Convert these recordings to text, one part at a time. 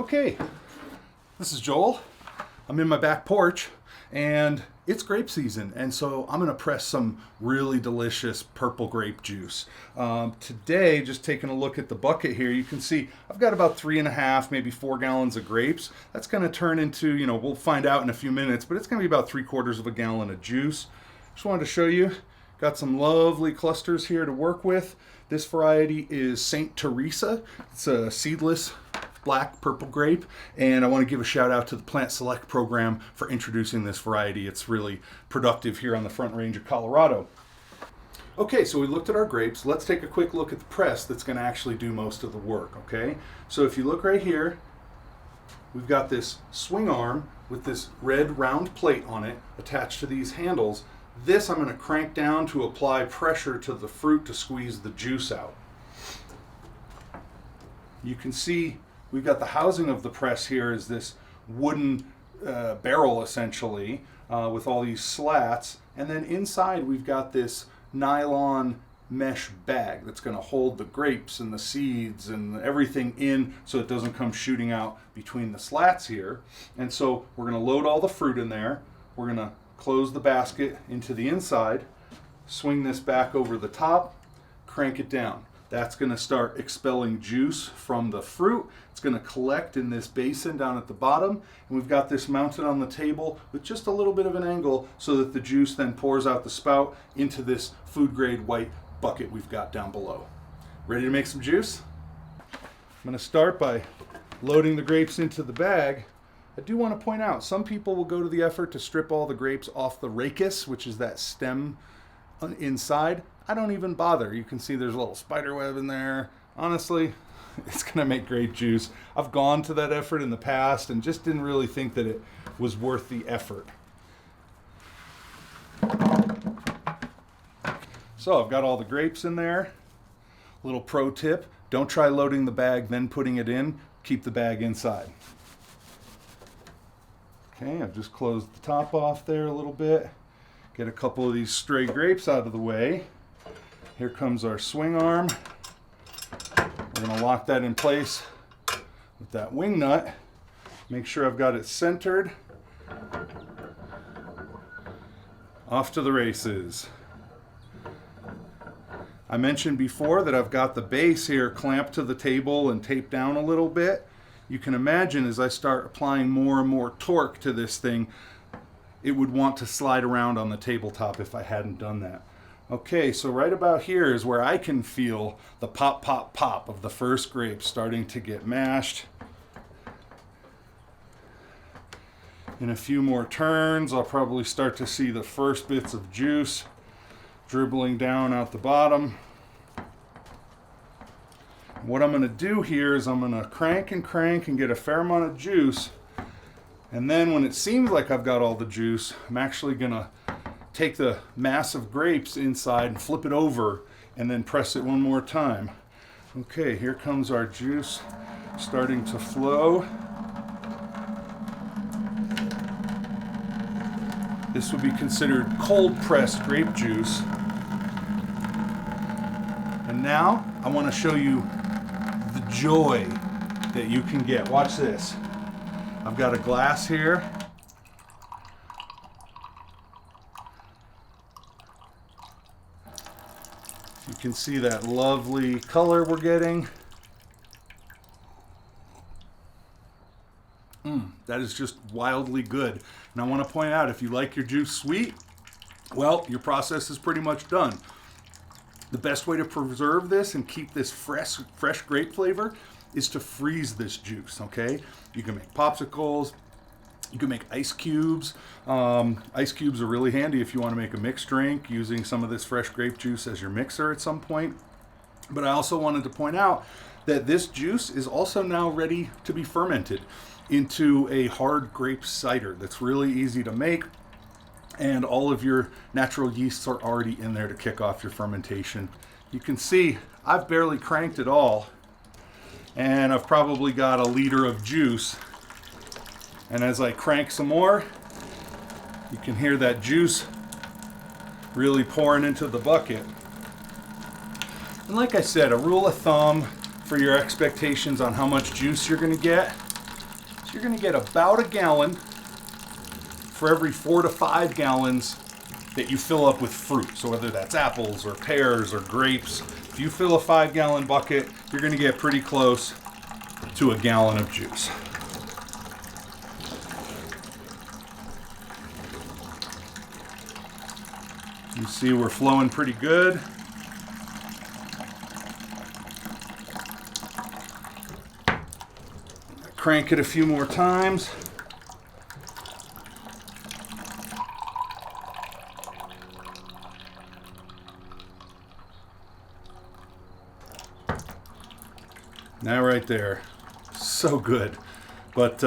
Okay, this is Joel. I'm in my back porch and it's grape season, and so I'm gonna press some really delicious purple grape juice. Today, just taking a look at the bucket here, you can see I've got about 3.5, maybe 4 gallons of grapes. That's gonna turn into, we'll find out in a few minutes, but it's gonna be about 3/4 of a gallon of juice. Just wanted to show you, got some lovely clusters here to work with. This variety is Saint Theresa. It's a seedless black purple grape, and I want to give a shout out to the Plant Select program for introducing this variety. It's really productive here on the Front Range of Colorado. Okay, so we looked at our grapes. Let's take a quick look at the press that's going to actually do most of the work, okay? So if you look right here, we've got this swing arm with this red round plate on it attached to these handles. This I'm going to crank down to apply pressure to the fruit to squeeze the juice out. You can see we've got the housing of the press here is this wooden barrel essentially with all these slats, and then inside we've got this nylon mesh bag that's going to hold the grapes and the seeds and everything in so it doesn't come shooting out between the slats here. And so we're going to load all the fruit in there. We're going to close the basket into the inside, swing this back over the top, crank it down. That's going to start expelling juice from the fruit. It's going to collect in this basin down at the bottom, and we've got this mounted on the table with just a little bit of an angle so that the juice then pours out the spout into this food grade white bucket we've got down below. Ready to make some juice? I'm going to start by loading the grapes into the bag. I do want to point out, some people will go to the effort to strip all the grapes off the rachis, which is that stem inside. I don't even bother. You can see there's a little spider web in there. Honestly, it's going to make great juice. I've gone to that effort in the past and just didn't really think that it was worth the effort. So I've got all the grapes in there. Little pro tip, don't try loading the bag then putting it in. Keep the bag inside. Okay, I've just closed the top off there a little bit. Get a couple of these stray grapes out of the way. Here comes our swing arm. We're going to lock that in place with that wing nut. Make sure I've got it centered. Off to the races. I mentioned before that I've got the base here clamped to the table and taped down a little bit. You can imagine as I start applying more and more torque to this thing, it would want to slide around on the tabletop if I hadn't done that. Okay, so right about here is where I can feel the pop, pop, pop of the first grape starting to get mashed. In a few more turns, I'll probably start to see the first bits of juice dribbling down out the bottom. What I'm going to do here is I'm going to crank and get a fair amount of juice. And then when it seems like I've got all the juice, I'm actually going to take the mass of grapes inside and flip it over and then press it one more time. Okay, here comes our juice starting to flow. This would be considered cold pressed grape juice. And now I want to show you the joy that you can get. Watch this. I've got a glass here. You can see that lovely color we're getting. That is just wildly good. And I want to point out, if you like your juice sweet, well, your process is pretty much done. The best way to preserve this and keep this fresh grape flavor is to freeze this juice, okay? You can make popsicles, you can make ice cubes. Ice cubes are really handy if you want to make a mixed drink using some of this fresh grape juice as your mixer at some point. But I also wanted to point out that this juice is also now ready to be fermented into a hard grape cider that's really easy to make, and all of your natural yeasts are already in there to kick off your fermentation. You can see I've barely cranked it all, and I've probably got 1 liter of juice. And as I crank some more, you can hear that juice really pouring into the bucket. And like I said, a rule of thumb for your expectations on how much juice you're going to get you're going to get about a gallon for every 4 to 5 gallons that you fill up with fruit. So whether that's apples or pears or grapes, if you fill a 5-gallon bucket, you're going to get pretty close to a gallon of juice. You see we're flowing pretty good. Crank it a few more times. Now right there, so good. But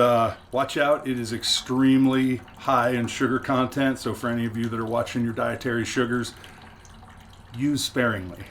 watch out, it is extremely high in sugar content. So for any of you that are watching your dietary sugars, use sparingly.